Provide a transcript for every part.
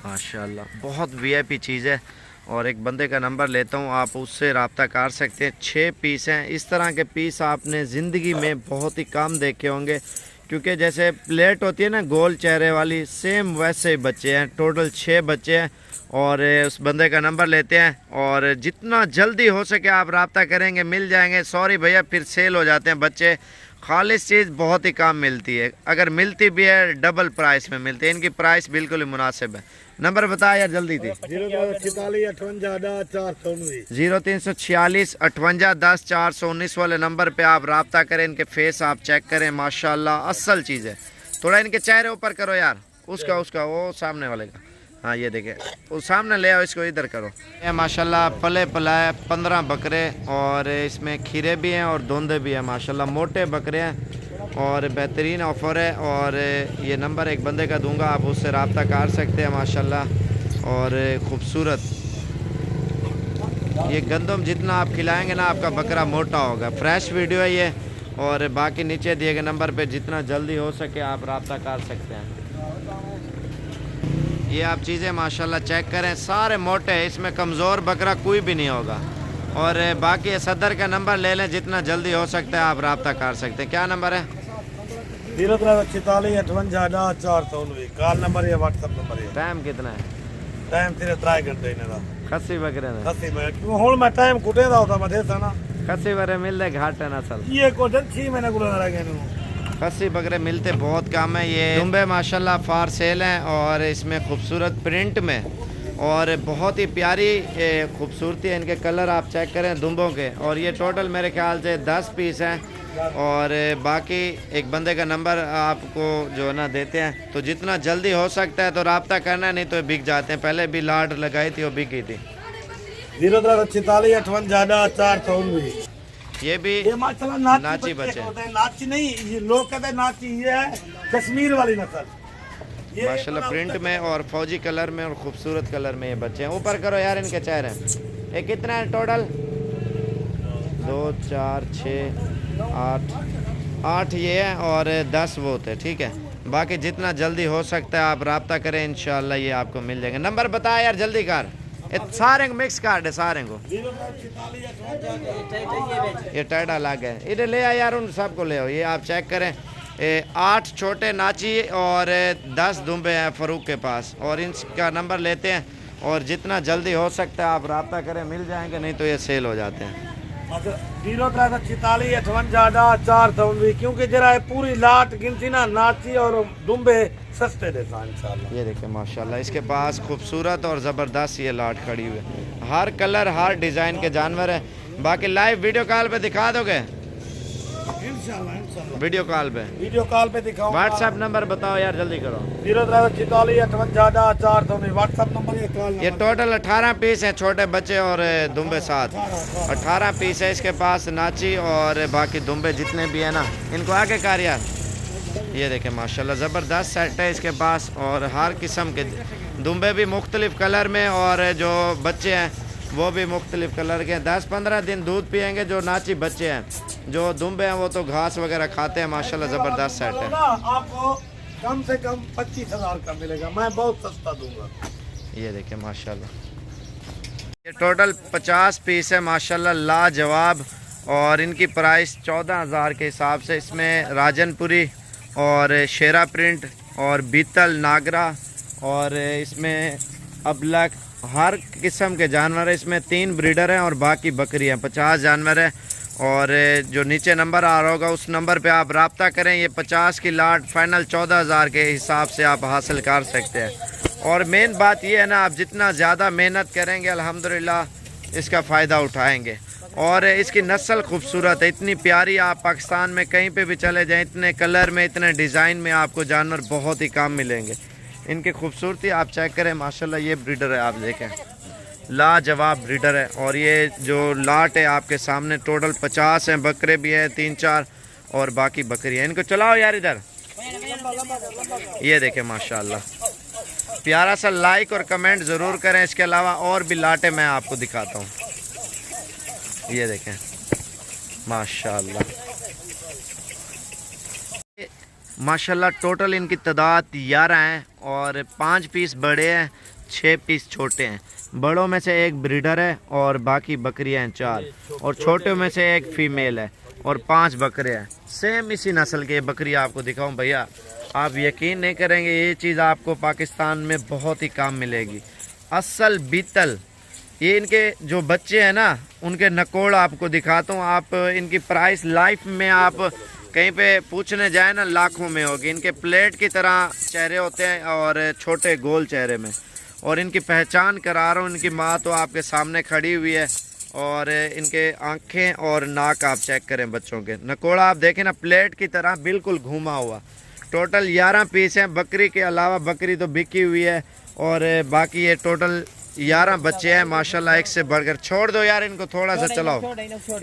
माशाल्लाह बहुत वीआईपी चीज़ है। और एक बंदे का नंबर लेता हूँ, आप उससे रब्ता कर सकते हैं। 6 पीस हैं। इस तरह के पीस आपने ज़िंदगी में बहुत ही कम देखे होंगे, क्योंकि जैसे प्लेट होती है ना गोल चेहरे वाली, सेम वैसे ही बच्चे हैं। टोटल 6 बच्चे हैं। और उस बंदे का नंबर लेते हैं और जितना जल्दी हो सके आप रब्ता करेंगे मिल जाएंगे। सॉरी भैया फिर सेल हो जाते हैं बच्चे। खालिश चीज़ बहुत ही कम मिलती है, अगर मिलती भी है डबल प्राइस में मिलती है। इनकी प्राइस बिल्कुल ही मुनासिब है। नंबर बताया यार जल्दी थी। 0346 58 10 419 वाले नंबर पे आप रब्ता करें। इनके फेस आप चेक करें, माशाल्लाह असल चीज़ है। थोड़ा इनके चेहरे ऊपर करो यार, उसका वो सामने वाले का। हाँ ये देखे, वो सामने ले आओ, इसको इधर करो। ये माशाल्लाह पले पलाए 15 बकरे, और इसमें खीरे भी हैं और धुंधे भी हैं। माशाल्लाह मोटे बकरे हैं और बेहतरीन ऑफ़र है। और ये नंबर एक बंदे का दूंगा, आप उससे रब्ता कर सकते हैं माशाल्लाह। और ख़ूबसूरत ये गंदम जितना आप खिलाएंगे ना आपका बकरा मोटा होगा। फ्रेश वीडियो है ये। और बाकी नीचे दिए गए नंबर पे जितना जल्दी हो सके आप रब्ता कर सकते हैं। ये आप चीज़ें माशाल्लाह चेक करें, सारे मोटे हैं, इसमें कमज़ोर बकरा कोई भी नहीं होगा। और बाकी सदर का नंबर ले लें, जितना जल्दी हो सकता है आप रब्ता कर सकते हैं। क्या नंबर है? 0346 58 10 419 कॉल नंबर है, व्हाट्सएप नंबर है। टाइम कितना है? टाइम सिर्फ 3 घंटे इन्हें खस्सी बकरे ने खस्सी में क्यों हुन मैं टाइम कुटे दा होता मैं देता ना खस्सी बकरे मिल रहे घाट है ना सल। ये को 6 महीने को लगा रहा है। खस्सी बकरे मिलते बहुत कम है। ये दुम्बे माशाल्लाह फार सेल हैं और इसमें खूबसूरत प्रिंट में और बहुत ही प्यारी खूबसूरती है। इनके कलर आप चेक करें दुम्बों के। और ये टोटल मेरे ख्याल से 10 पीस हैं। और बाकी एक बंदे का नंबर आपको जो है ना देते हैं, तो जितना जल्दी हो सकता है तो रब्ता करना, नहीं तो बिक जाते हैं। पहले भी लाड लगाई थी और बिक गई थी। 0346 58 10 419 ये भी ये माशाल्लाह नाची बच्चे हैं। नाची नहीं, ये लोग कहते हैं नाची, ये है कश्मीर वाली नस्ल। माशाल्लाह प्रिंट में और फौजी कलर में और खूबसूरत कलर में ये बच्चे हैं। ऊपर करो यार इनके चेहरे। ये कितना है टोटल? 2 4 6 8 ये है और 10 वो थे। ठीक है, बाकी जितना जल्दी हो सकता है आप रब्ता करें, इंशाल्लाह ये आपको मिल जाएंगे। नंबर बताया यार जल्दी कर। सारे मिक्स कार्ड है सारे को। ये टाइडा अलग है, इधर ले आए यार, उन सबको ले आओ। ये आप चेक करें, 8 छोटे नाची और 10 दुम्बे हैं फरूक के पास। और इनका नंबर लेते हैं और जितना जल्दी हो सकता है आप रब्ता करें, मिल जाएंगे, नहीं तो ये सेल हो जाते हैं। 0346 58 419 क्योंकि जरा पूरी लाट गिनती ना नाची और दुम्बे सस्ते देता इंशाल्लाह। ये देखिए माशाल्लाह इसके पास खूबसूरत और ज़बरदस्त ये लाट खड़ी हुई है। हर कलर हर डिज़ाइन के जानवर है। बाकी लाइव वीडियो कॉल पे दिखा दोगे? इंशाल्लाह वीडियो कॉल पे दिखाऊं। व्हाट्सएप नंबर बताओ यार जल्दी करो। 0346 58 10 419 व्हाट्सएप नंबर ये कॉल। ये टोटल 18 पीस हैं, छोटे बच्चे और दुम्बे साथ 18 पीस है इसके पास नाची। और बाकी दुम्बे जितने भी है ना, इनको आगे कर यार। ये देखें माशाल्लाह ज़बरदस्त सेट है इसके पास। और हर किस्म के दुम्बे भी मुख्तलिफ कलर में, और जो बच्चे हैं वो भी मुख्तलिफ कलर के हैं। 10-15 दिन दूध पियेंगे जो नाची बच्चे हैं। जो दुम्बे हैं वो तो घास वगैरह खाते हैं। माशाल्लाह ज़बरदस्त सेट है। आपको कम से कम 25,000 का मिलेगा, मैं बहुत सस्ता दूंगा। ये देखें माशाल्लाह ये टोटल 50 पीस है माशाल्लाह लाजवाब। और इनकी प्राइस 14,000 के हिसाब से। इसमें राजनपुरी और शेरा प्रिंट और बीतल नागरा और इसमें अबलक हर किस्म के जानवर है। इसमें 3 ब्रीडर हैं और बाकी बकरी हैं। 50 जानवर है। और जो नीचे नंबर आ रहा होगा उस नंबर पे आप रब्ता करें। ये 50 की लाट फाइनल 14,000 के हिसाब से आप हासिल कर सकते हैं। और मेन बात ये है ना, आप जितना ज़्यादा मेहनत करेंगे अल्हम्दुलिल्लाह इसका फ़ायदा उठाएंगे। और इसकी नस्ल खूबसूरत है, इतनी प्यारी। आप पाकिस्तान में कहीं पे भी चले जाएं, इतने कलर में इतने डिज़ाइन में आपको जानवर बहुत ही कम मिलेंगे। इनकी खूबसूरती आप चेक करें माशाल्लाह। ये ब्रीडर है, आप देखें लाजवाब ब्रीडर है। और ये जो लाट है आपके सामने टोटल 50 हैं। बकरे भी हैं 3-4 और बाकी बकरी है। इनको चलाओ यार इधर। ये देखें माशाल्लाह प्यारा सा। लाइक और कमेंट ज़रूर करें। इसके अलावा और भी लाटें मैं आपको दिखाता हूँ। ये देखें माशाल्लाह माशाल्लाह टोटल इनकी तादाद 11 हैं और 5 पीस बड़े हैं, 6 पीस छोटे हैं। बड़ों में से एक ब्रीडर है और बाकी बकरियां हैं 4, और छोटों में से एक फ़ीमेल है और 5 बकरे हैं। सेम इसी नस्ल के बकरी आपको दिखाऊं भैया, आप यकीन नहीं करेंगे, ये चीज़ आपको पाकिस्तान में बहुत ही कम मिलेगी। असल बीतल, ये इनके जो बच्चे हैं ना, उनके नकोड़ आपको दिखाता हूँ। आप इनकी प्राइस लाइफ में आप कहीं पे पूछने जाए ना, लाखों में होगी। इनके प्लेट की तरह चेहरे होते हैं और छोटे गोल चेहरे में, और इनकी पहचान करा रहा हूँ। इनकी माँ तो आपके सामने खड़ी हुई है, और इनके आँखें और नाक आप चेक करें बच्चों के। नकोड़ा आप देखें ना, प्लेट की तरह बिल्कुल घूमा हुआ। टोटल 11 पीस हैं। बकरी के अलावा बकरी तो बिकी हुई है, और बाकी ये टोटल 11 बच्चे हैं माशाल्लाह, एक से बढ़कर। छोड़ दो यार इनको, थोड़ा सा चलाओ,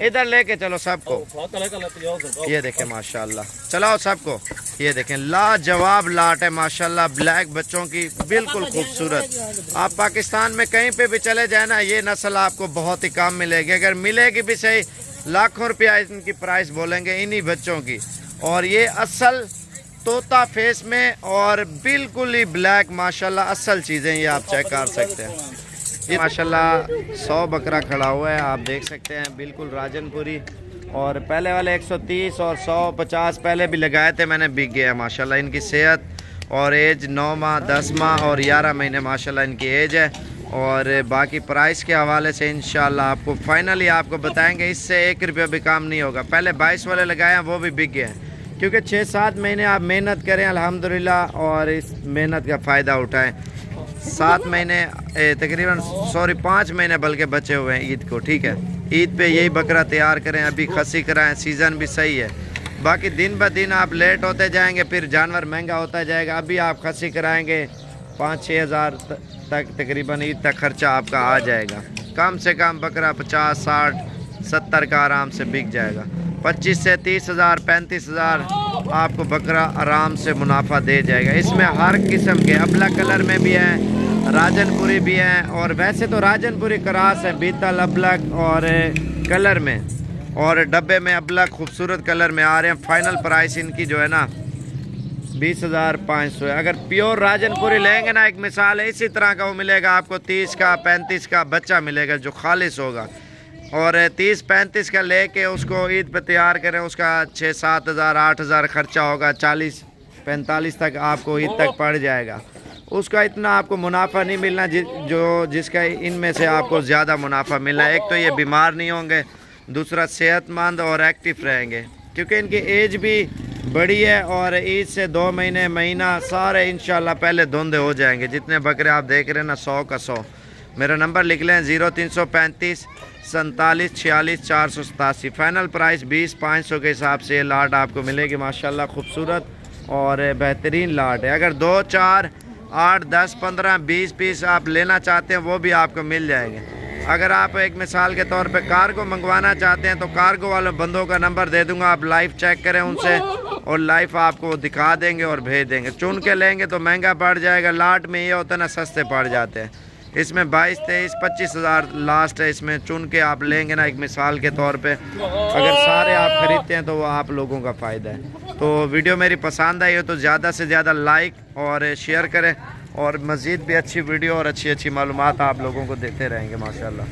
इधर लेके चलो सबको। ये देखें माशाल्लाह, चलाओ सबको। ये देखें लाजवाब लाट है माशाल्लाह, ब्लैक बच्चों की, बिल्कुल खूबसूरत। आप पाकिस्तान में कहीं पे भी चले जाए ना, ये नस्ल आपको बहुत ही कम मिलेगी। अगर मिलेगी भी सही, लाखों रुपया इनकी प्राइस बोलेंगे इन्हीं बच्चों की। और ये असल तोता फेस में और बिल्कुल ही ब्लैक माशाल्लाह, असल चीज़ें ये आप चेक कर सकते हैं। ये माशाल्लाह 100 बकरा खड़ा हुआ है, आप देख सकते हैं, बिल्कुल राजनपुरी। और पहले वाले 130 और 150 पहले भी लगाए थे मैंने, बिक गया माशाल्लाह। इनकी सेहत और एज 9 माह, 10 माह और 11 महीने माशाल्लाह इनकी एज है। और बाकी प्राइस के हवाले से इंशाल्लाह आपको फाइनली आपको बताएंगे, इससे 1 रुपया भी काम नहीं होगा। पहले 22 वाले लगाए हैं, वो भी बिक गए हैं, क्योंकि 6-7 महीने आप मेहनत करें अल्हम्दुलिल्लाह, और इस मेहनत का फ़ायदा उठाएं। 7 महीने तकरीबन 5 महीने बल्कि बचे हुए हैं ईद को, ठीक है। ईद पे यही बकरा तैयार करें, अभी खसी कराएं, सीज़न भी सही है। बाकी दिन ब दिन आप लेट होते जाएंगे, फिर जानवर महंगा होता जाएगा। अभी आप खसी कराएंगे 5-6 हज़ार तक तकरीबन ईद तक खर्चा आपका आ जाएगा। कम से कम बकरा 50, 60, 70 का आराम से बिक जाएगा। 25 से 30 हज़ार, 35 हज़ार आपको बकरा आराम से मुनाफा दे जाएगा। इसमें हर किस्म के अबला कलर में भी हैं, राजनपुरी भी हैं, और वैसे तो राजनपुरी क्रास है, बीतल अबलक और कलर में, और डब्बे में अबलक खूबसूरत कलर में आ रहे हैं। फाइनल प्राइस इनकी जो है ना 20,500 है। अगर प्योर राजनपुरी लेंगे ना, एक मिसाल है, इसी तरह का वो मिलेगा आपको 30 का 35 का बच्चा मिलेगा जो खालिश होगा। और 30-35 का लेके उसको ईद पे तैयार करें, उसका 6-7 हज़ार 8 हज़ार खर्चा होगा, 40-45 तक आपको ईद तक पड़ जाएगा। उसका इतना आपको मुनाफा नहीं मिलना जिसका इनमें से आपको ज़्यादा मुनाफा मिलना है। एक तो ये बीमार नहीं होंगे, दूसरा सेहतमंद और एक्टिव रहेंगे, क्योंकि इनकी एज भी बड़ी है। और ईद से 2 महीने महीना सारे इंशाल्लाह पहले धुंधे हो जाएंगे। जितने बकरे आप देख रहे हैं ना, 100 का 100। मेरा नंबर लिख लें 0335 47 46 487। फाइनल प्राइस 20,500 के हिसाब से ये लाट आपको मिलेगी माशाल्लाह, खूबसूरत और बेहतरीन लाट है। अगर 2, 4, 8, 10, 15, 20 पीस आप लेना चाहते हैं, वो भी आपको मिल जाएंगे। अगर आप एक मिसाल के तौर पे कार्गो मंगवाना चाहते हैं, तो कार्गो वाले बंदों का नंबर दे दूंगा, आप लाइव चेक करें उनसे, और लाइव आपको दिखा देंगे और भेज देंगे। चुन के लेंगे तो महंगा पड़ जाएगा। लाट में ये होता है ना, सस्ते पड़ जाते हैं। इसमें 22, 23, 25 हज़ार लास्ट है। इसमें चुन के आप लेंगे ना, एक मिसाल के तौर पे, अगर सारे आप खरीदते हैं तो वो आप लोगों का फ़ायदा है। तो वीडियो मेरी पसंद आई हो तो ज़्यादा से ज़्यादा लाइक और शेयर करें, और मज़ीद भी अच्छी वीडियो और अच्छी मालूमात आप लोगों को देते रहेंगे माशाल्लाह।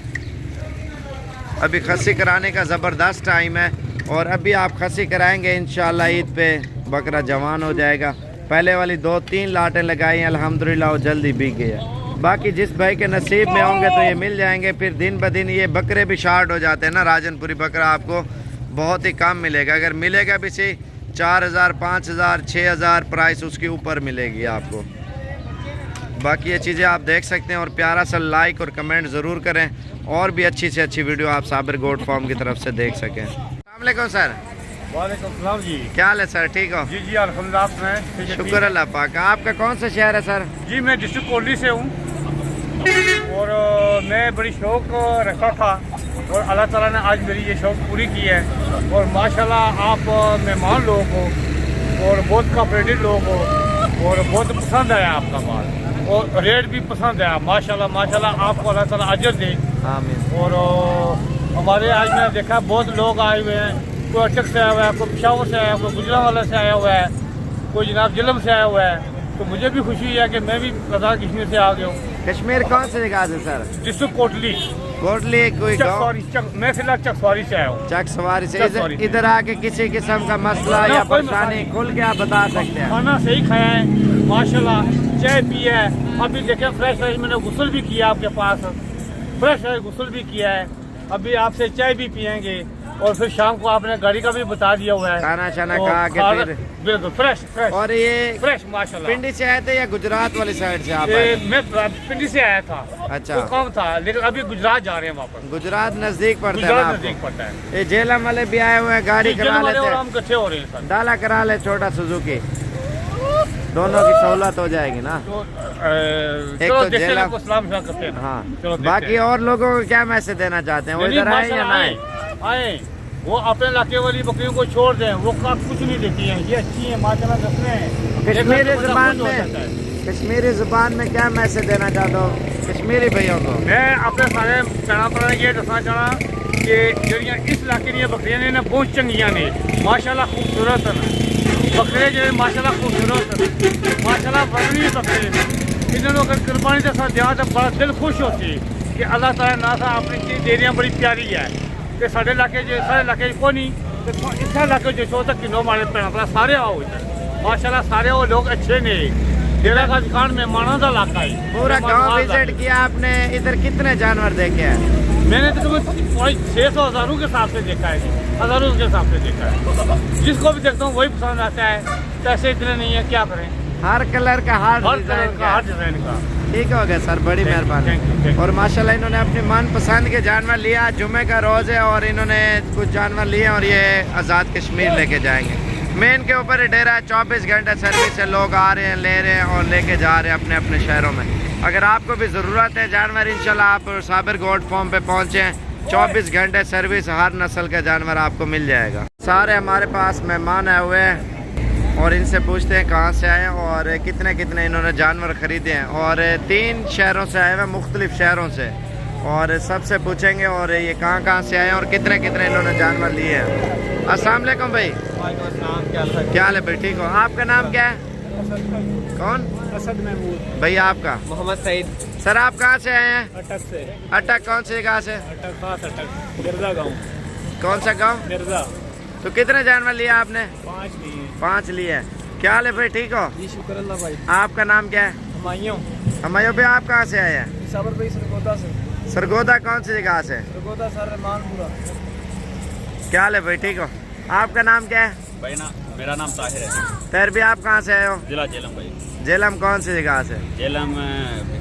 अभी खसी कराने का ज़बरदस्त टाइम है, और अभी आप खसी कराएँगे इंशाल्लाह ईद पे बकरा जवान हो जाएगा। पहले वाली 2-3 लाटें लगाई हैं अल्हम्दुलिल्लाह, वो जल्दी बिक गया। बाकी जिस भाई के नसीब में होंगे तो ये मिल जाएंगे। फिर दिन ब दिन ये बकरे भी शार्ट हो जाते हैं ना, राजनपुरी बकरा आपको बहुत ही कम मिलेगा। अगर मिलेगा भी सही 4,000, 5,000, 6,000 प्राइस उसके ऊपर मिलेगी आपको। बाकी ये चीज़ें आप देख सकते हैं, और प्यारा सा लाइक और कमेंट ज़रूर करें, और भी अच्छी से अच्छी वीडियो आप साबिर गोट फार्म की तरफ से देख सकें। अस्सलाम वालेकुम सर। वालेकुम सलाम जी। क्या हाल है सर, ठीक हो? जी जी अल्हम्दुलिल्लाह, शुक्र अल्लाह पाक। आपका कौन सा शहर है सर? जी मैं डिस्ट्रिक्ट कोहली से हूँ, और मैं बड़ी शौक रखा था, और अल्लाह ताला ने आज मेरी ये शौक पूरी की है। और माशाल्लाह आप मेहमान लोग हो, और बहुत कोऑपरेटिव लोग हो, और बहुत पसंद आया आपका माल, और रेट भी पसंद आया माशाल्लाह। माशाल्लाह आपको अल्लाह ताला अजर दे। आमीन। और हमारे आज मैंने देखा बहुत लोग आए हुए हैं, कोई अटक से आया हुआ है, कोई पिशावर से आया हुआ है, कोई गुजरांवाला से आया हुआ है, कोई जनाब जिलम से आया हुआ है, तो मुझे भी खुशी है कि मैं भी आज़ाद कश्मीर से आ गया हूँ। कश्मीर कौन सी जगह से सर? डिस्ट्रिक्ट कोटली, कोटली कोई गाँव? मैं फिलहाल चकसवारी से आया हूँ। चकसवारी से। चकसवारी से। इधर आके किसी किस्म का मसला ना, या कोई परेशानी मसला खुल के आप बता सकते हैं? खाना सही खाया है माशाल्लाह, चाय पी है, अभी देखें फ्रेश मैंने गुस्ल भी किया आपके पास, फ्रेश गुस्ल भी किया है, अभी आपसे चाय भी पियेंगे और फिर शाम को आपने गाड़ी का भी बता दिया हुआ है, खाना शाना तो खा के फिर बिल्कुल फ्रेश फ्रेश और ये फ्रेश माशाल्लाह। पिंडी से आए थे या गुजरात वाली साइड से आप ये आए? मैं पिंडी से आया था, अच्छा। तो कम था, लेकिन अभी गुजरात जा रहे हैं वापस। गुजरात नजदीक पड़ता है गुजरात ना नजदीक आपको? पड़ता है। ये झेलम वाले भी आए हुए हैं, गाड़ी करा वाले और लेते हम इकट्ठे हो रहे हैं सर। डाला करा ले, छोटा सुजुकी, दोनों की सहूलत हो जाएगी ना। तो तो देखते जेला- हैं, सलाम करते हैं। हाँ। चलो देखते बाकी हैं। और लोगों को क्या मैसेज देना चाहते हैं? वो नहीं, इधर आए या माशाल्लाह ना आए? आए, वो अपने इलाके वाली बकरियों को छोड़ दें, वो का कुछ नहीं देती हैं, ये अच्छी है माशाल्लाह, रखने हैं। कश्मीरी एक जुबान हो में जाता है। कश्मीरी जुबान में क्या मैसेज देना चाहता हूँ कश्मीरी भैया को? मैं अपने सारे भैन भरा ये दसना चाहना कि जड़ियाँ इस इलाके दी बकरियां ने ना बहुत चंगियां ने माशाल्लाह, खूबसूरत हैं बकरे जो माशाल्लाह, खूबसूरत माशाल्लाह, बकरी बकरे इन्होंने अगर कुर्बानी के साथ दिया तो बड़ा दिल खुश होती कि अल्लाह ताला ना सा अपनी चीज़ दे रही बड़ी प्यारी है। कि साढ़े इलाके जो सारे इलाके को नहीं, तो इस इलाके जो चौथा किलो मारे भैन भरा सारे आओ इधर माशाल्लाह, सारे वो लोग अच्छे ने। डेरा का दुकान मेहमानों का इलाका है, पूरा गांव विजिट किया आपने, इधर कितने जानवर देखे हैं? मैंने तो 600 हज़ारों के हिसाब से देखा है जी, हज़ारों के हिसाब से देखा है। जिसको भी देखता हूँ वही पसंद आता है, पैसे इतने नहीं है, क्या करें। हर कलर का, हर हर डिजाइन कलर का, हर डिजाइन का। ठीक हो गया सर, बड़ी Thank you, मेहरबानी। thank you। और माशाल्लाह इन्होंने अपनी मनपसंद के जानवर लिया। जुमे का रोज़ है और इन्होंने कुछ जानवर लिए और ये आज़ाद कश्मीर लेके जाएंगे। मेन के ऊपर डेरा है, 24 घंटे सर्विस है, लोग आ रहे हैं, ले रहे हैं और लेके जा रहे हैं अपने अपने शहरों में। अगर आपको भी ज़रूरत है जानवर, इंशाल्लाह आप साबिर गोट फार्म पे पहुँचें, 24 घंटे सर्विस, हर नस्ल का जानवर आपको मिल जाएगा। सारे हमारे पास मेहमान आए हुए हैं और इनसे पूछते हैं कहाँ से आए हैं और कितने कितने इन्होंने जानवर ख़रीदे हैं। और 3 शहरों से आए हुए हैं, मुख्तलिफ़ शहरों से, और सबसे पूछेंगे और ये कहाँ कहाँ से आए हैं और कितने कितने इन्होंने जानवर लिए हैं। अस्सलाम वालेकुम भाई, क्या हाल है भाई? ठीक हो? आपका नाम क्या है? कौन? असद महमूद। भाई आपका? मोहम्मद सईद। सर आप कहाँ से आए हैं? अटक से। अटक कौन सी जगह से? अटक खास अटक, मिर्जा गाँव। कौन सा गाँव? मिर्जा। तो कितने जानवर लिए आपने? 5 लिए। 5 लिए हैं। क्या हाल है भाई? ठीक हो? जी शुक्र अल्लाह भाई। आपका नाम क्या है? हमायूं। हमायूं भाई आप कहाँ से आए हैं? साबर भाई सरगोदा से। सरगोदा कौन सी जगह से? सरगोदा सर मानपुरा। क्या हाल है भाई? ठीक हो? आपका नाम क्या है? भाई ना, मेरा नाम ताहिर है। तैर भी आप कहाँ से आए हो? जिला जेलम भाई। जेलम कौन सी जगह से? जेलम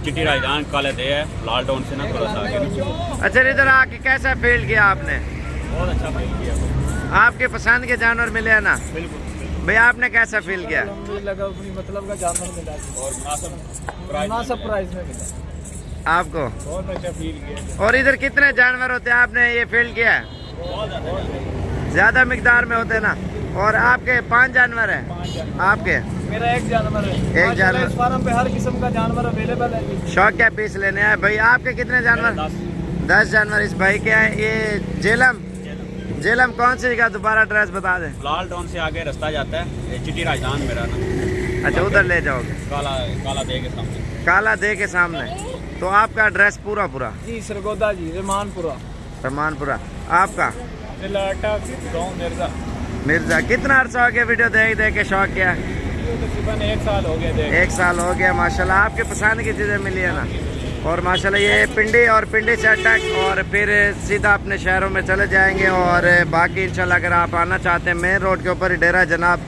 चिट्टी राजधान काले दे है, लाल टाउन से ना थोड़ा सा आगे। अच्छा, इधर आके कैसा फील किया आपने? बहुत अच्छा फील किया भाई। आपके पसंद के जानवर मिले हैं ना? बिल्कुल। भाई आपने कैसा फील किया? लगा अपनी मतलब का जानवर मिला और मुनासिब प्राइस में मिला। आपको? बहुत अच्छा फील किया। और इधर कितने जानवर होते हैं, आपने ये फील किया है? ज़्यादा मिकदार में होते हैं ना? और आपके 5 जानवर हैं? आपके? मेरा 1 जानवर है। एक जानवर। इस फार्म पे हर किस्म का जानवर अवेलेबल है। शौक क्या पीस लेने आए भाई? आपके कितने जानवर? 10 जानवर इस भाई के हैं। ये जेलम, जेलम कौन सी जगह? दोबारा एड्रेस बता दें। लाल टाउन से आगे रास्ता जाता है, ये चिट्टी राजधान मेरा ना। अच्छा, उधर ले जाओगे? काला काला दे के सामने। काला दे के सामने। तो आपका एड्रेस पूरा पूरा? जी सरगोदा जी, रहमानपुरा। रहमानपुरा। आपका? जिला अटक, गाँव मिर्जा। मिर्जा। कितना अर्सा हो गया वीडियो देख देख के शौक किया? तकरीबन 1 साल हो गया देख। 1 साल हो गया। माशाल्लाह आपके पसंद की चीज़ें मिली है ना? और माशाल्लाह ये पिंडी और पिंडी से अटक और फिर सीधा अपने शहरों में चले जाएंगे। और बाकी इंशाल्लाह अगर आप आना चाहते हैं, मेन रोड के ऊपर ही डेरा जनाब,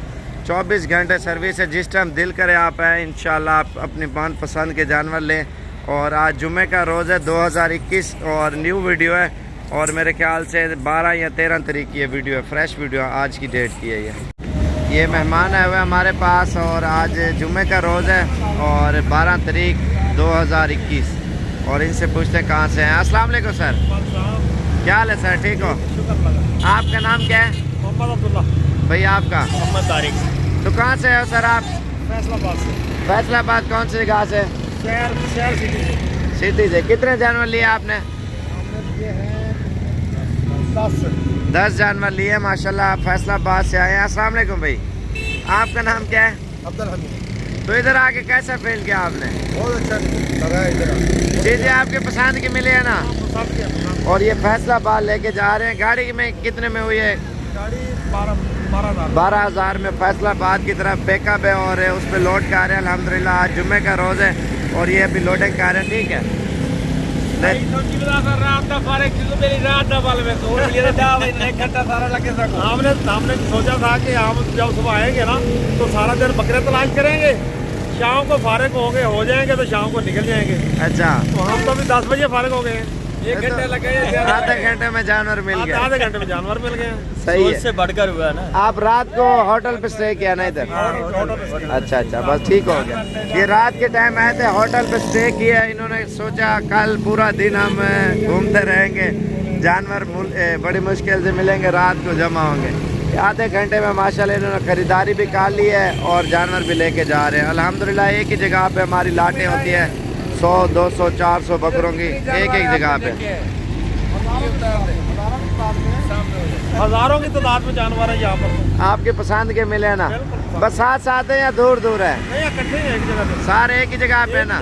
24 घंटे सर्विस है। जिस टाइम दिल करे आप आए, इंशाल्लाह आप अपनी मनपसंद के जानवर लें। और आज जुमे का रोज़ है, 2021 और न्यू वीडियो है और मेरे ख्याल से 12 या 13 तारीख की ये वीडियो है, फ्रेश वीडियो आज की डेट की है। ये मेहमान आए हुए हमारे पास और आज जुमे का रोज़ है और 12 तारीख 2021 और इनसे पूछते हैं कहाँ से हैं। अस्सलाम वालेकुम सर, क्या हाल है सर? ठीक हो? आपका नाम क्या है? मोहम्मद अब्दुल्ला। भाई आपका? मोहम्मद तारिक। तो कहाँ से हो सर आप? फैसलाबाद से। फैसलाबाद कौन सी जगह से? शहर सिटी से। सिटी से। कितने जानवर लिए आपने? ये है 10। 10 जानवर लिए माशाल्लाह। आप फैसलाबाद से आए हैं। अस्सलाम वालेकुम भाई, आपका नाम क्या है? अब्दुल हमीद। तो इधर आके कैसा फील किया आपने? बहुत अच्छा लगा इधर। चीजें आपके पसंद की मिली है ना? और ये फैसलाबाद लेके जा रहे हैं। गाड़ी में कितने में हुई है? गाड़ी 12,000 12,000 में फैसलाबाद की तरफ पिकअप है और उस पर लोड कर रहे हैं। अल्हम्दुलिल्लाह आज जुम्मे का रोज़ है और ये अभी लोडिंग कर रहे हैं। ठीक है, हमने सोचा था कि हम जब सुबह आएंगे ना तो सारा दिन बकरे तलाश करेंगे, शाम को फारिग हो जाएंगे तो शाम को निकल जाएंगे। अच्छा, तो हम तो अभी 10 बजे फारिग हो गए हैं। 1 घंटे लगे, आधे घंटे में जानवर मिल गए। आधे घंटे में जानवर मिल गए। सही है, से बढ़कर हुआ है ना। आप रात को होटल पे स्टे किया ना इधर? अच्छा अच्छा, बस ठीक हो गया। ये रात के टाइम आए थे, होटल पे स्टे किया। इन्होंने सोचा कल पूरा दिन हम घूमते रहेंगे, जानवर बड़ी मुश्किल से मिलेंगे, रात को जमा होंगे। आधे घंटे में माशाल्लाह इन्होंने खरीदारी भी कर ली है और जानवर भी लेके जा रहे हैं। अल्हम्दुलिल्लाह एक ही जगह पे हमारी लाटें होती है, 100, 200, 400 बकरों की एक जगह पे। हजारों की तादाद में जानवर है यहाँ पर। आपके पसंद के मिले ना? बस साथ साथ है या दूर दूर है? नहीं, इकट्ठे हैं एक जगह पे। सारे एक ही जगह पे ना?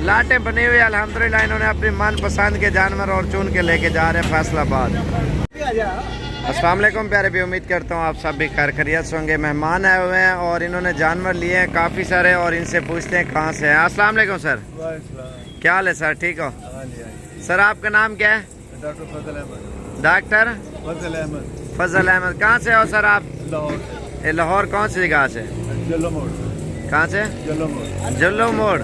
लाटें बनी हुई है। अल्हम्दुलिल्लाह इन्होंने अपनी मन पसंद के जानवर और चुन के लेके जा रहे हैं फैसलाबाद। अस्सलाम वालेकुम प्यारे भी, उम्मीद करता हूँ आप सब भी खैर खैरियत से होंगे। मेहमान आए हुए हैं और इन्होंने जानवर लिए हैं काफ़ी सारे और इनसे पूछते हैं कहाँ से हैं। अस्सलाम वालेकुम सर, क्या हाल है सर? ठीक हो सर? आपका नाम क्या है? डॉक्टर फजल अहमद। डॉक्टर फजल अहमद। फजल अहमद। कहाँ से हो सर आप? लाहौर। लाहौर कौन सी जगह से? जल्लो मोड़। कहाँ से? जल्लो मोड़। जल्लो मोड़।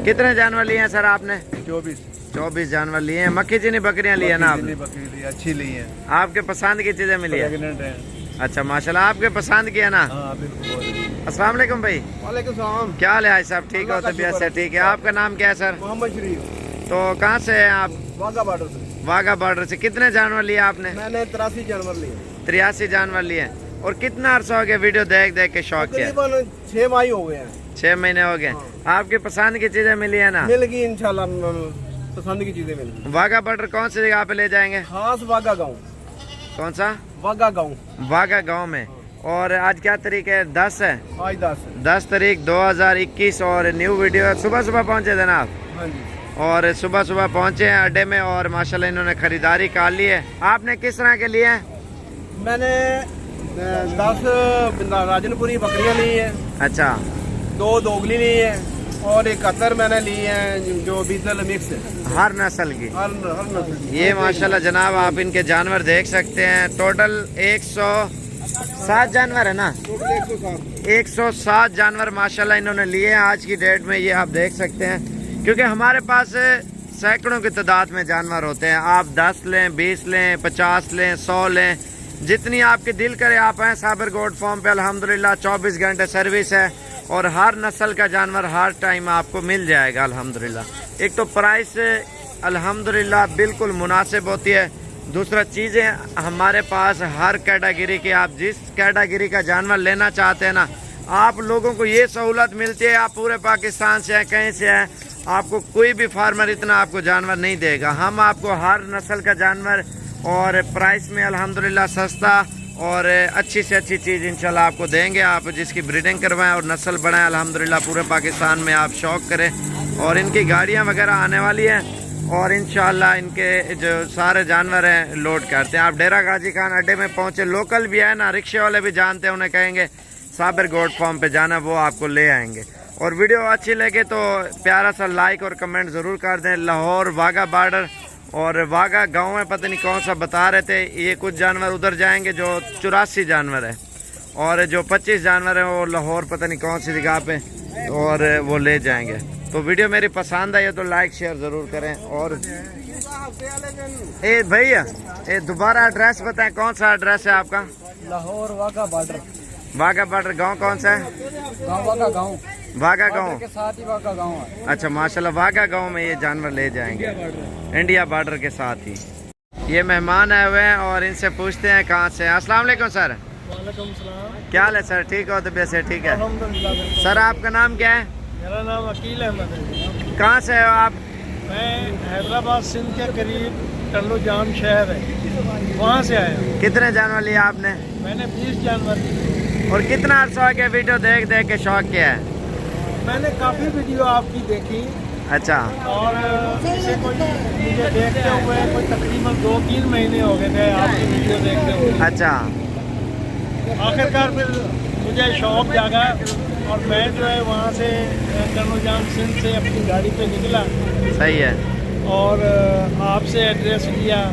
कितने जानवर लिए हैं सर आपने? 24 जानवर लिए हैं। मक्खी चीनी बकरियां लिए ना आपने? बकरी अच्छी ली है, आपके पसंद की चीजें मिली है? प्रेग्नेंट है। अच्छा माशाल्लाह, आपके पसंद की है ना? हाँ बिल्कुल। अस्सलाम वालेकुम भाई, वालेकुम सलाम। क्या हाल है भाई साहब? ठीक हो? तबीयत से ठीक है? आपका नाम क्या है सर? मोहम्मद शरीफ। तो कहाँ से हैं आप? वाघा बॉर्डर से। वाघा बॉर्डर से। कितने जानवर लिए आपने? मैंने 83 जानवर लिए। 83 जानवर लिए। और कितना अर्सा हो गया वीडियो देख देख के शौक किया? तकरीबन 6 माह हो गए हैं। 6 महीने हो गए। आपकी पसंद की चीजें मिली है ना? मिल गई इंशाल्लाह, पसंद की चीजें मिल गई। वाघा बॉर्डर कौन सी जगह पे ले जाएंगे? खास वाघा गाँव। कौन सा? वाघा गाँव। वाघा गाँव में। और आज क्या तारीख है? 10 है। आज 10 तारीख 2021 और न्यू वीडियो है। सुबह सुबह पहुंचे थे ना आप? हाँ जी। और सुबह सुबह पहुंचे हैं अड्डे में और माशाल्लाह इन्होंने खरीदारी कर ली है। आपने किस तरह के लिए? मैंने 10 राजनपुरी बकरियां ली है। अच्छा, 2 दोगली ली है और एक कतर मैंने ली है जो बीतल मिक्स है, हर नस्ल की। हर नस्ल की। ये माशाल्लाह जनाब आप इनके जानवर देख सकते हैं। टोटल 107 जानवर है ना? 107 जानवर माशाल्लाह इन्होंने लिए हैं आज की डेट में। ये आप देख सकते हैं, क्योंकि हमारे पास सैकड़ों की तादाद में जानवर होते हैं। आप 10 लें, 20 लें, 50 लें, 100 लें, जितनी आपके दिल करे आप हैं। साबर गोट फार्म पे अल्हम्दुलिल्लाह 24 घंटे सर्विस है और हर नस्ल का जानवर हर टाइम आपको मिल जाएगा अल्हम्दुलिल्लाह। एक तो प्राइस अल्हम्दुलिल्लाह बिल्कुल मुनासिब होती है। दूसरा चीज़ें हमारे पास हर कैटेगरी की, आप जिस कैटेगरी का जानवर लेना चाहते हैं ना, आप लोगों को ये सहूलत मिलती है। आप पूरे पाकिस्तान से हैं, कहीं से हैं, आपको कोई भी फार्मर इतना आपको जानवर नहीं देगा। हम आपको हर नस्ल का जानवर और प्राइस में अल्हम्दुलिल्लाह सस्ता और अच्छी से अच्छी चीज़ इंशाल्लाह आपको देंगे। आप जिसकी ब्रीडिंग करवाएं और नस्ल बढ़ाएं अल्हम्दुलिल्लाह पूरे पाकिस्तान में आप शौक करें। और इनकी गाड़ियां वगैरह आने वाली हैं और इंशाल्लाह इनके जो सारे जानवर हैं लोड करते हैं। आप डेरा गाजी खान अड्डे में पहुँचे, लोकल भी है ना, रिक्शे वाले भी जानते हैं, उन्हें कहेंगे साबर गोट फार्म पे जाना, वो आपको ले आएंगे। और वीडियो अच्छी लगे तो प्यारा सा लाइक और कमेंट ज़रूर कर दें। लाहौर वाघा बॉर्डर और वाघा गांव में पता नहीं कौन सा बता रहे थे, ये कुछ जानवर उधर जाएंगे जो 84 जानवर है और जो 25 जानवर हैं वो लाहौर पता नहीं कौन सी जगह पे और वो ले जाएंगे। तो वीडियो मेरी पसंद आई है तो लाइक शेयर ज़रूर करें। और ए भैया ये दोबारा एड्रेस बताएं, कौन सा एड्रेस है आपका? लाहौर वाघा बॉर्डर। वाघा बॉर्डर गाँव कौन सा है? वाघा गाँव। वाघा गाँव के साथ ही वाघा गाँव है। अच्छा माशाल्लाह, वाघा गांव में ये जानवर ले जाएंगे, इंडिया बॉर्डर के साथ ही। ये मेहमान आए हुए हैं और इनसे पूछते हैं कहाँ से। अस्सलाम वालेकुम सर। वालेकुम सलाम। क्या हाल है सर? ठीक हो? तबीयत से ठीक है? अल्हम्दुलिल्लाह। सर आपका नाम क्या है? मेरा नाम अकील अहमद है। कहाँ से हो आप? मैं हैदराबाद सिंध के करीब टल्लू जाम शहर है, वहाँ से आया हूँ। कितने जानवर लिए आपने? मैंने 20 जानवर लिए। और कितना अर्सा हो गया वीडियो देख देख के शौक किया है? मैंने काफ़ी वीडियो आपकी देखी अच्छा और इसे कोई मुझे देखते हुए कोई तकरीबन 2-3 महीने हो गए थे आपकी वीडियो देखते हुए। अच्छा आखिरकार फिर मुझे शौक जागा और मैं जो है वहाँ से कर्नूल सिंध से अपनी गाड़ी पे निकला सही है, और आपसे एड्रेस लिया,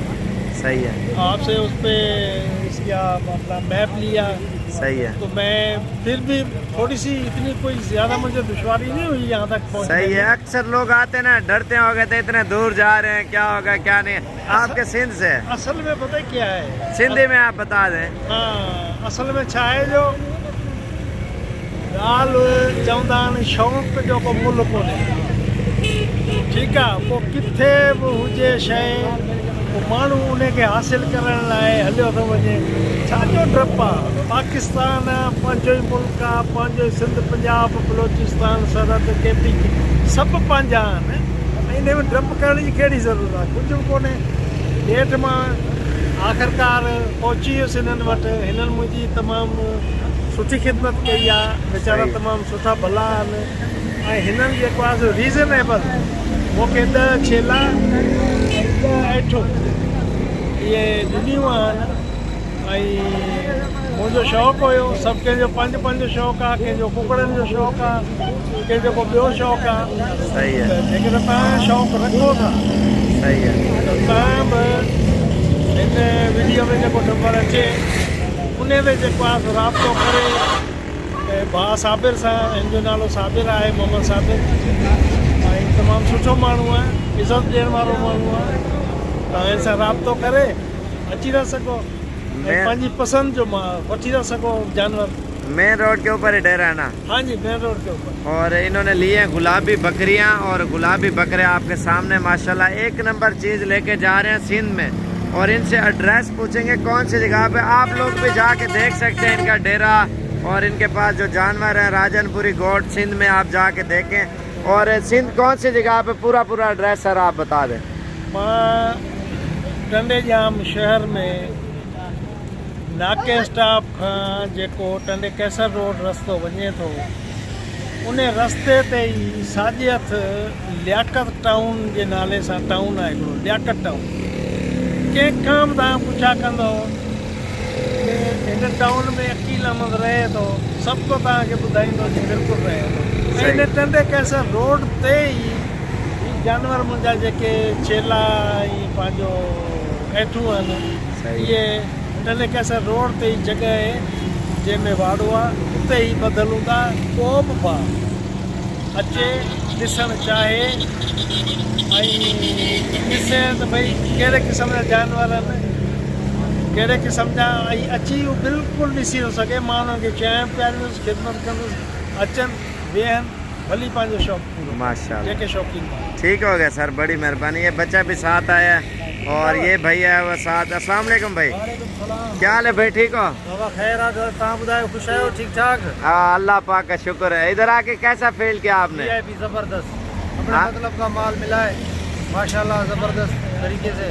सही है, आपसे उस पर इसका अपना मैप लिया। सही है, तो मैं फिर भी थोड़ी सी इतनी कोई ज़्यादा मुझे दुश्वारी नहीं हुई यहाँ तक पहुँचने सही है। में। अक्सर लोग आते हैं ना, डरते हो गए थे इतने दूर जा रहे हैं, क्या होगा क्या नहीं। आपके सिंध से, असल में पता है क्या है, सिंधी में आप बता दें। हाँ असल में छा आहे जो ॻाल्हि चवंदा आहिनि शौक़ जो को मुल्क कोन्हे, ठीकु आहे। पोइ किथे बि हुजे शइ पोइ माण्हू उनखे हासिल करण लाइ हलियो थो वञे। छाजो डपु आहे, पाकिस्तान आहे, पंहिंजो ई मुल्क आहे, पंहिंजो ई सिंध पंजाब बलोचिस्तान सरहद केपी सभु पंहिंजा आहिनि, ऐं इन में डपु करण जी कहिड़ी ज़रूरत आहे, कुझु बि कोन्हे। हेठि मां आख़िरकार पहुची वियुसि हिननि वटि, हिननि मुंहिंजी तमामु सुठी ख़िदमत कई आहे, वीचारा सही। तमामु सुठा भला आहिनि, ऐं हिननि जेको आहे सो रीज़नेबल मूंखे 10 छेला 10 ऐठूं इहे ॾिनियूं आहिनि। ऐं मुंहिंजो शौक़ु हुयो, सभु कंहिंजो पंहिंजो शौक़ु आहे, कंहिंजो कुकड़नि जो शौक़ु आहे, कंहिंजो को ॿियो शौक़ु आहे। सही है, त जेकॾहिं तव्हां शौक़ु रखो था सही है, त तव्हां बि हिन वीडियो में जेको नंबर अचे उन में जेको आहे सो राब्तो करे ऐं भाउ साबिर सां, हिन जो नालो साबिर आहे, मोहम्मद साबिर, ऐं तमामु सुठो माण्हू आहे, इज़त ॾियण वारो माण्हू आहे। तव्हां हिन सां राब्तो करे अची था सघो ऐं मैं- पंहिंजी पसंदि जो मां वठी था सघो जानवर। मेन रोड के ऊपर ही डेरा है ना। हाँ जी, मेन रोड के ऊपर। और इन्होंने लिए हैं गुलाबी बकरियां, और गुलाबी बकरे आपके सामने माशाल्लाह एक नंबर चीज़ लेके जा रहे हैं सिंध में। और इनसे एड्रेस पूछेंगे कौन सी जगह पे, आप लोग भी जाके देख सकते हैं इनका डेरा, और इनके पास जो जानवर हैं राजनपुरी गोट सिंध में आप जाके देखें। और सिंध कौन सी जगह पे, पूरा एड्रेस सर आप बता दें। मां टंडे जाम शहर में नाके स्टॉप खां जेको टंडे कैसर रोड रस्तो वञे थो, उन रस्ते ते ई साॼे हथ लियाकत टाउन जे नाले सां टाउन आहे हिकिड़ो, लियाकत टाउन। कंहिंखां बि तव्हां पुछा कंदो हिन टाउन में अकील अहमद रहे थो, सभु को तव्हांखे ॿुधाईंदो जी बिल्कुलु रहे थो। ऐं हिन टंडे कैसर रोड ते ई जानवर मुंहिंजा जेके छेला ऐं पंहिंजो ऐठूं आहिनि, इहे टंडे कैसर रोड ते ई जॻह आहे जंहिंमें वाड़ो आहे, उते ई ॿधल हूंदा। को बि भाउ अचे ॾिसणु चाहे ऐं ॾिसे त भई कहिड़े क़िस्म जा जानवर आहिनि, कहिड़े क़िस्म जा, ऐं अची उहो बिल्कुलु ॾिसी थो सघे। मां हुननि खे चयां पियारींदुसि, ख़िदमत कंदुसि, अचनि वेहनि, भली पंहिंजो शौक़ु पूरो, माशाल्लाह जेके शौक़ीन माण्हू। ठीक हो गया सर, बड़ी मेहरबानी। ये बच्चा भी साथ आया है और ये भैया है वो साथ। अस्सलाम वालेकुम भाई, क्या हाल है भाई, ठीक हो? बाबा खैर आहे, तव्हां ॿुधायो ख़ुशि आहियो, ठीकु ठाक? हाँ अल्लाह पाक का शुक्र है। इधर आके कैसा फील किया आपने? भी ज़बरदस्त, अपने हाँ? मतलब का माल मिला है माशाल्लाह, ज़बरदस्त तरीके से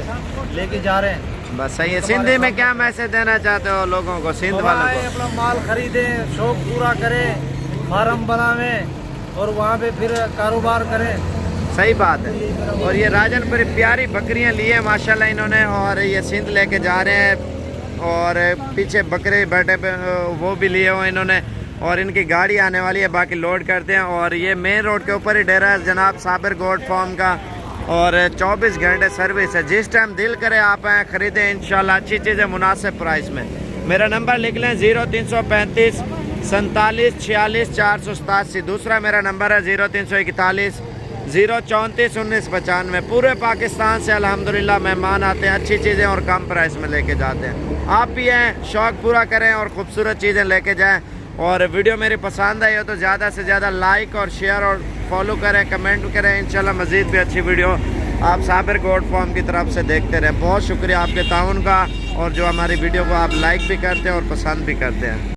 लेके जा रहे हैं। बस सही है। सिंधी में क्या मैसेज देना चाहते हो लोगों को, सिंध वालों आए, को? अपना माल खरीदें, शौक पूरा करें, फार्म बनावें और वहाँ पे फिर कारोबार करें। सही बात है। और ये राजनपुरी प्यारी बकरियां ली हैं माशाल्लाह इन्होंने, और ये सिंध लेके जा रहे हैं। और पीछे बकरे बैठे पे वो भी लिए हुए इन्होंने, और इनकी गाड़ी आने वाली है, बाकी लोड करते हैं। और ये मेन रोड के ऊपर ही डेरा है जनाब साबिर गोट फार्म का, और 24 घंटे सर्विस है। जिस टाइम दिल करे आप आएँ, ख़रीदें इंशाल्लाह अच्छी चीज़ें मुनासिब प्राइस में। मेरा नंबर लिख लें 0335 47 46 487। दूसरा मेरा नंबर है 0341 034 19 95। पूरे पाकिस्तान से अल्हम्दुलिल्लाह मेहमान आते हैं, अच्छी चीज़ें और कम प्राइस में लेके जाते हैं। आप भी हैं, शौक़ पूरा करें और ख़ूबसूरत चीज़ें लेके जाएं। और वीडियो मेरी पसंद आई हो तो ज़्यादा से ज़्यादा लाइक और शेयर और फॉलो करें, कमेंट करें। इंशाल्लाह मज़ीद भी अच्छी वीडियो आप साबिर गोट फार्म की तरफ से देखते रहें। बहुत शुक्रिया आपके ताउन का, और जो हमारी वीडियो को आप लाइक भी करते हैं और पसंद भी करते हैं।